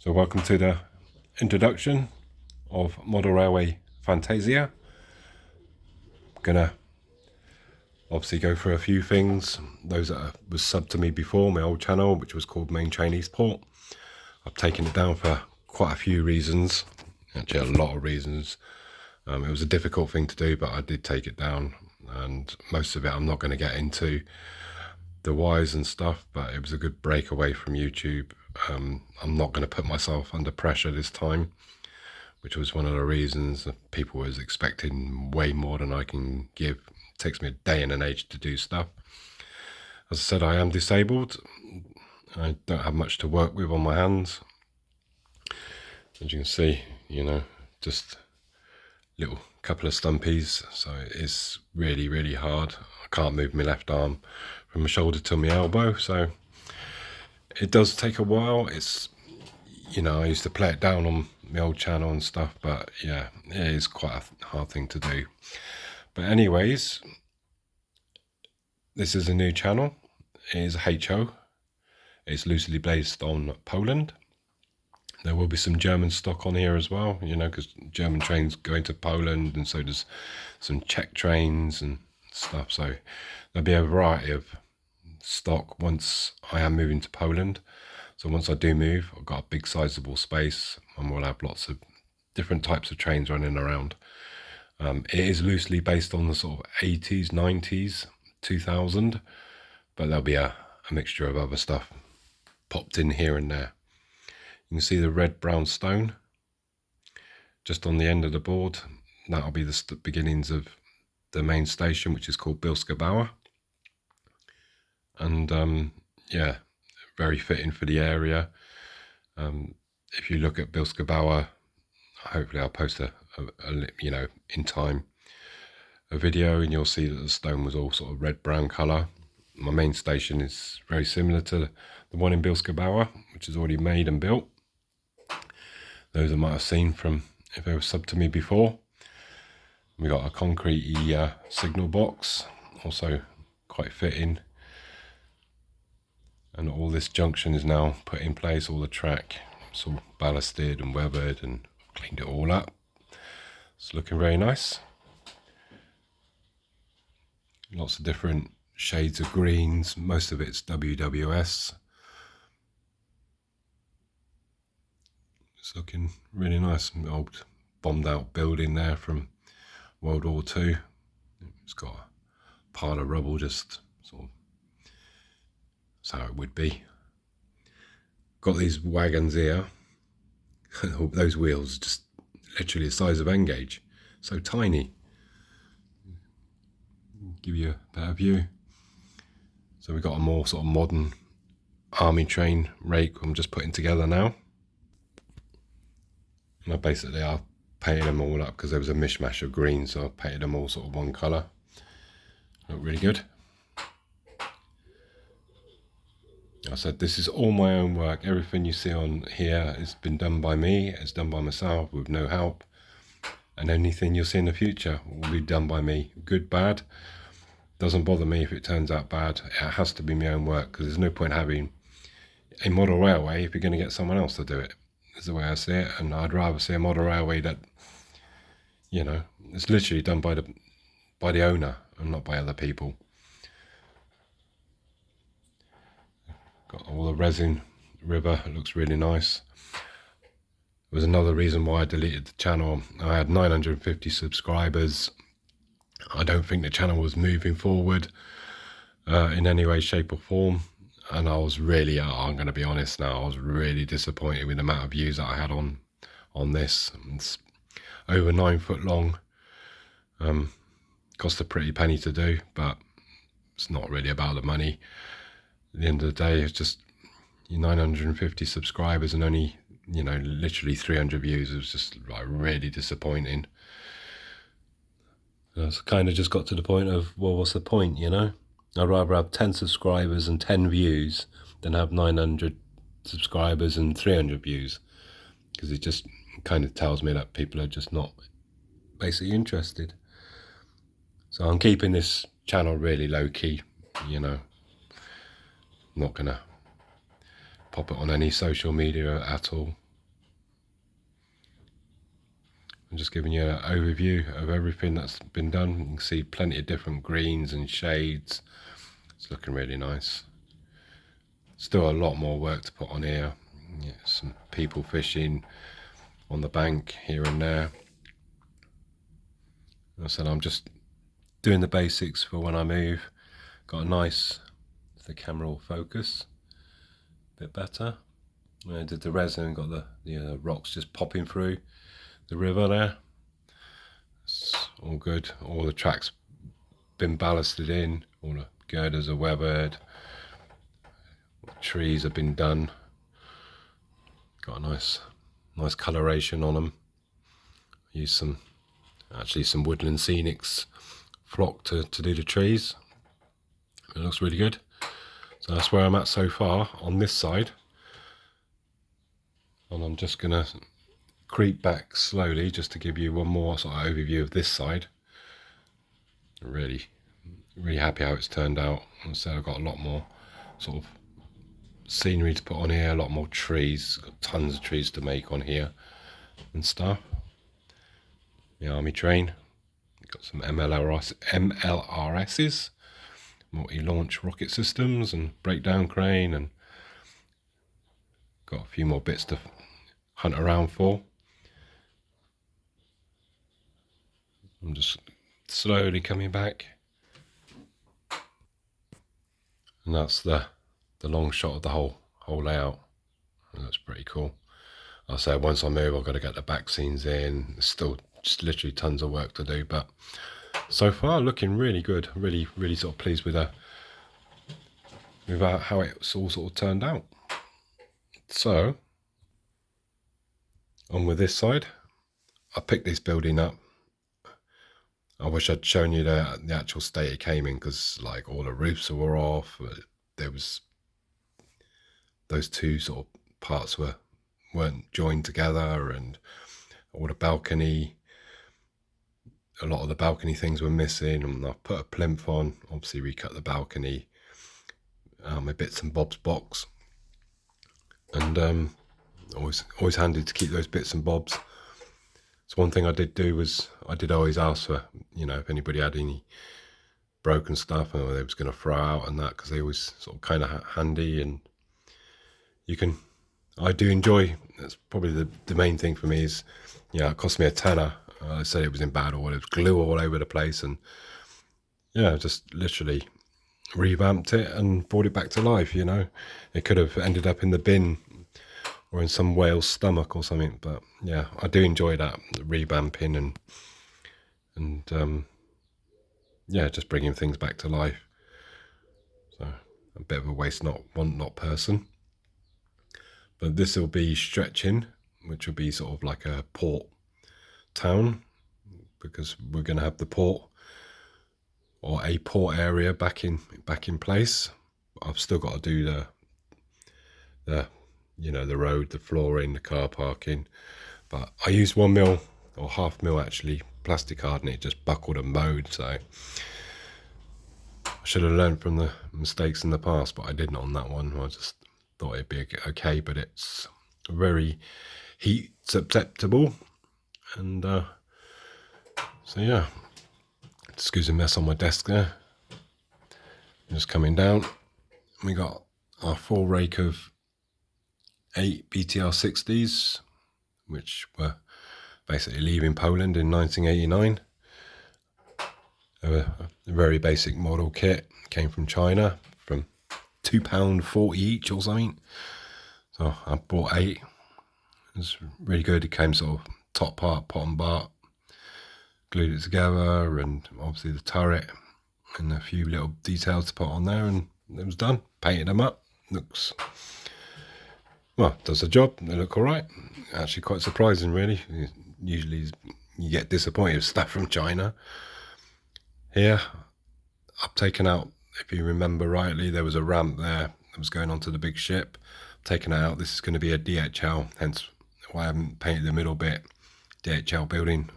So welcome to the introduction of Model Railway Fantasia. Gonna obviously go through a few things. Those that was subbed to me before, my old channel, which was called Main Train Eastport. I've taken it down for quite a few reasons, actually a lot of reasons. It was a difficult thing to do, but I did take it down, and most of it I'm not going to get into the whys and stuff, but it was a good break away from YouTube. I'm not going to put myself under pressure this time, which was one of the reasons that people was expecting way more than I can give. It takes me a day and an age to do stuff. As I said, I am disabled. I don't have much to work with on my hands. As you can see, just little couple of stumpies, so it's really hard. I can't move my left arm from my shoulder to my elbow, so it does take a while. It's, I used to play it down on my old channel and stuff, but yeah, it is quite a hard thing to do. But anyways, this is a new channel. It is HO. It's loosely based on Poland. There will be some German stock on here as well, because German trains go into Poland, and so does some Czech trains and stuff. So there'll be a variety of stock once I am moving to Poland. So once I do move, I've got a big sizable space, and we'll have lots of different types of trains running around. It is loosely based on the sort of 80s, 90s, 2000, but there'll be a mixture of other stuff popped in here and there. You can see the red-brown stone just on the end of the board. That'll be the beginnings of the main station, which is called Bielska Bauer. And yeah, very fitting for the area. If you look at Bielska Bauer, hopefully I'll post in time, a video, and you'll see that the stone was all sort of red-brown colour. My main station is very similar to the one in Bielska Bauer, which is already made and built. Those I might have seen from if they were subbed to me before. We got a concrete signal box, also quite fitting. And all this junction is now put in place, all the track. It's all ballasted and weathered, and cleaned it all up. It's looking very nice. Lots of different shades of greens. Most of it's WWS. It's looking really nice. An old bombed out building there from World War II. It's got a pile of rubble, just sort of, that's how it would be. Got these wagons here. Those wheels just literally the size of N-gauge. So tiny. Give you a better view. So we've got a more sort of modern army train rake I'm just putting together now. And I've painted them all up because there was a mishmash of green, so I painted them all sort of one colour. Look really good. I said this is all my own work. Everything you see on here has been done by me. It's done by myself with no help. And anything you'll see in the future will be done by me. Good, bad. Doesn't bother me if it turns out bad. It has to be my own work, because there's no point having a model railway if you're going to get someone else to do it. That's the way I see it. And I'd rather see a model railway that, it's literally done by the owner and not by other people. Got all the resin river. It looks really nice. There was another reason why I deleted the channel. I had 950 subscribers. I don't think the channel was moving forward in any way, shape or form. And I was really, I'm going to be honest now, I was really disappointed with the amount of views that I had on this. It's over 9 foot long. Cost a pretty penny to do, but it's not really about the money. At the end of the day, it's just 950 subscribers and only, literally 300 views. It was just like really disappointing. It's kind of just got to the point of, well, what's the point, I'd rather have 10 subscribers and 10 views than have 900 subscribers and 300 views. Because it just kind of tells me that people are just not basically interested. So I'm keeping this channel really low key, not gonna pop it on any social media at all. I'm just giving you an overview of everything that's been done. You can see plenty of different greens and shades. It's looking really nice. Still a lot more work to put on here. Yeah, some people fishing on the bank here and there. As I said, I'm just doing the basics for when I move. Got a nice, the camera will focus a bit better. I did the resin, got the rocks just popping through the river there. It's all good. All the tracks been ballasted in, all the girders are weathered, trees have been done. Got a nice coloration on them. Use some Woodland Scenics flock to do the trees. It looks really good. So that's where I'm at so far on this side. And I'm just gonna creep back slowly just to give you one more sort of overview of this side. Really happy how it's turned out. So I've got a lot more sort of scenery to put on here, a lot more trees, got tons of trees to make on here and stuff. The army train, got some MLRSs, multi-launch rocket systems and breakdown crane, and got a few more bits to hunt around for. I'm just slowly coming back, and that's the long shot of the whole layout. And that's pretty cool. I'll say once I move, I've got to get the back scenes in. There's still just literally tons of work to do, but so far looking really good. Really sort of pleased with how it's all sort of turned out. So on with this side, I picked this building up. I wish I'd shown you the actual state it came in, because like all the roofs were off. There was those two sort of parts weren't joined together, and all the balcony, a lot of the balcony things were missing. And I put a plinth on, obviously recut the balcony, a bits and bobs box, and always handy to keep those bits and bobs. So one thing I did do was I did always ask for, if anybody had any broken stuff or they was going to throw out and that, because they always sort of kind of handy. And I do enjoy, that's probably the main thing for me is, it cost me a tenner. I said it was in bad order, it was glue all over the place, and just literally revamped it and brought it back to life. It could have ended up in the bin or in some whale's stomach or something, but I do enjoy that revamping and just bringing things back to life. So a bit of a waste not person. But this will be stretching, which will be sort of like a port town, because we're going to have the port or a port area back in place. I've still got to do the road, the flooring, the car parking. But I used 1 mil or half mil actually plastic hard, and it just buckled and bowed. So I should have learned from the mistakes in the past, but I didn't on that one. I just thought it'd be okay, but it's very heat susceptible. And excuse the mess on my desk there. Just coming down, we got our full rake of 8 BTR 60s, which were basically leaving Poland in 1989. A very basic model kit, came from China, from £2.40 each or something. So I bought 8. It was really good. It came sort of top part, bottom part, glued it together, and obviously the turret and a few little details to put on there, and it was done. Painted them up. Does the job. They look all right. Actually quite surprising, really. Usually you get disappointed with stuff from China. Here, I've taken out, if you remember rightly, there was a ramp there that was going onto the big ship. Taken it out. This is going to be a DHL, hence why I haven't painted the middle bit. DHL building.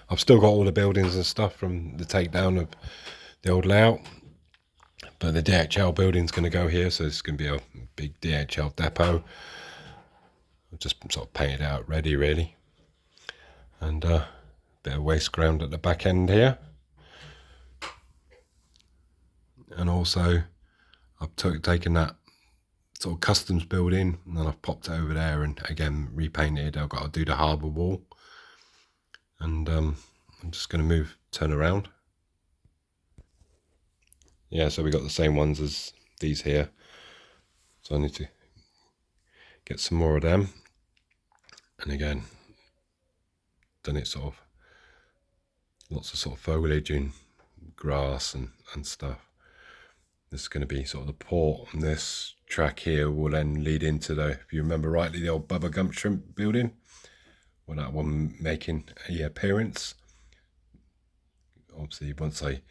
I've still got all the buildings and stuff from the takedown of the old layout, but the DHL building's going to go here, so it's going to be a big DHL depot. I've just sort of painted out ready, really. And bit of waste ground at the back end here. And also I've taken that sort of customs building and then I've popped it over there and again repainted. I've got to do the harbour wall. And I'm just going to turn around. Yeah, so we got the same ones as these here. So I need to get some more of them. And again, done it sort of, lots of sort of foliage and grass and stuff. This is going to be sort of the port, and this track here will then lead into the, if you remember rightly, the old Bubba Gump Shrimp building. Well, that one making a appearance. Obviously, once I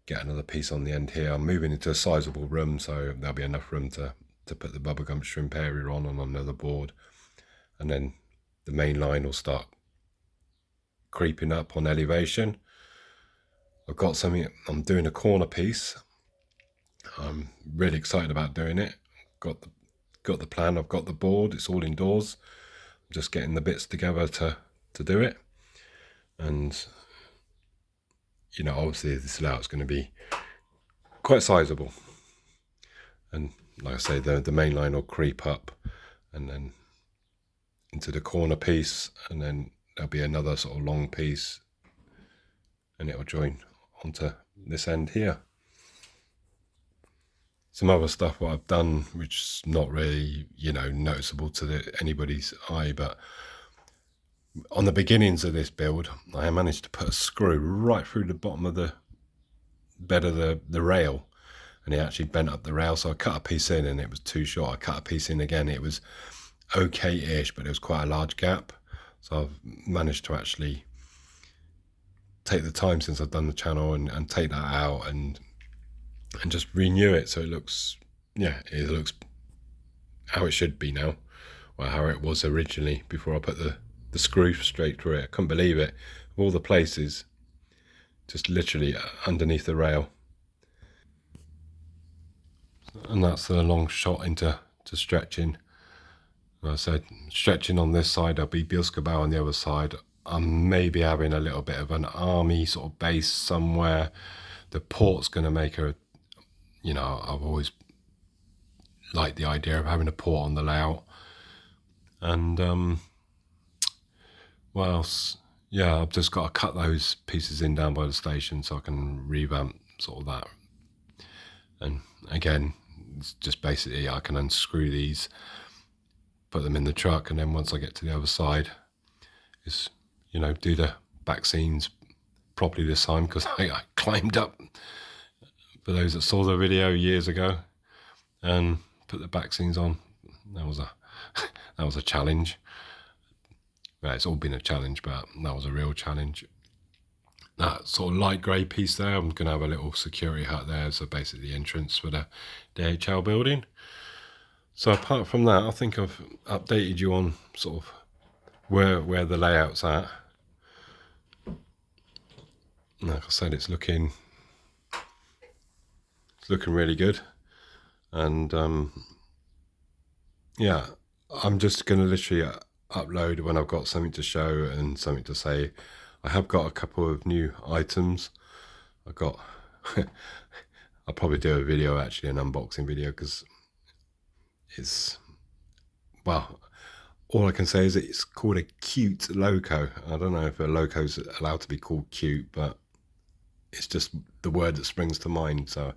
get another piece on the end here, I'm moving into a sizable room, so there'll be enough room to put the Bubba Gump Shrimp area on another board. And then the main line will start creeping up on elevation. I've got something, I'm doing a corner piece. I'm really excited about doing it. Got the plan, I've got the board, it's all indoors. I'm just getting the bits together to do it. And you know, obviously this layout's going to be quite sizable. And like I say, the main line will creep up and then into the corner piece, and then there'll be another sort of long piece and it'll join onto this end here. Some other stuff what I've done, which is not really, you know, noticeable to anybody's eye, but on the beginnings of this build, I managed to put a screw right through the bottom of the bed of the rail, and it actually bent up the rail. So I cut a piece in and it was too short. I cut a piece in again, it was okay-ish, but it was quite a large gap. So I've managed to actually take the time since I've done the channel and take that out and just renew it so it looks, yeah, it looks how it should be now, or how it was originally before I put the screw straight through it. I couldn't believe it. Of all the places, just literally underneath the rail. And that's the long shot into stretching. Like I said, stretching on this side, there'll be Bielskabau on the other side. I'm maybe having a little bit of an army sort of base somewhere. The port's going to make a, you know, I've always liked the idea of having a port on the layout. And what else? Yeah, I've just got to cut those pieces in down by the station so I can revamp sort of that. And again, it's just basically I can unscrew these, put them in the truck, and then once I get to the other side, is, you know, do the back scenes properly this time, because I climbed up, for those that saw the video years ago, and put the back scenes on. That was a challenge. Well, it's all been a challenge, but that was a real challenge. That sort of light grey piece there, I'm going to have a little security hut there, so basically the entrance for the DHL building. So apart from that, I think I've updated you on sort of where the layout's at. Like I said, it's looking really good. And yeah, I'm just going to literally upload when I've got something to show and something to say. I have got a couple of new items. I've got I'll probably do a video, actually, an unboxing video, because it's, well, all I can say is it's called a cute loco. I don't know if a loco's allowed to be called cute, but it's just the word that springs to mind. So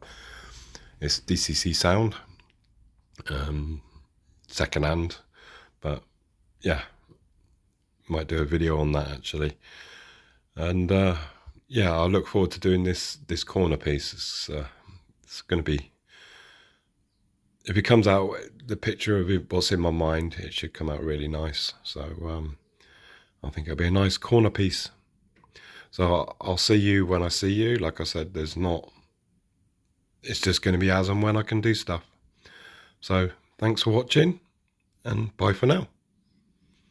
it's DCC sound, second hand, but yeah, might do a video on that actually. And yeah, I look forward to doing this corner piece. It's going to be, if it comes out, the picture of it, what's in my mind, it should come out really nice. So I think it'll be a nice corner piece. So I'll see you when I see you. Like I said, it's just going to be as and when I can do stuff. So thanks for watching, and bye for now.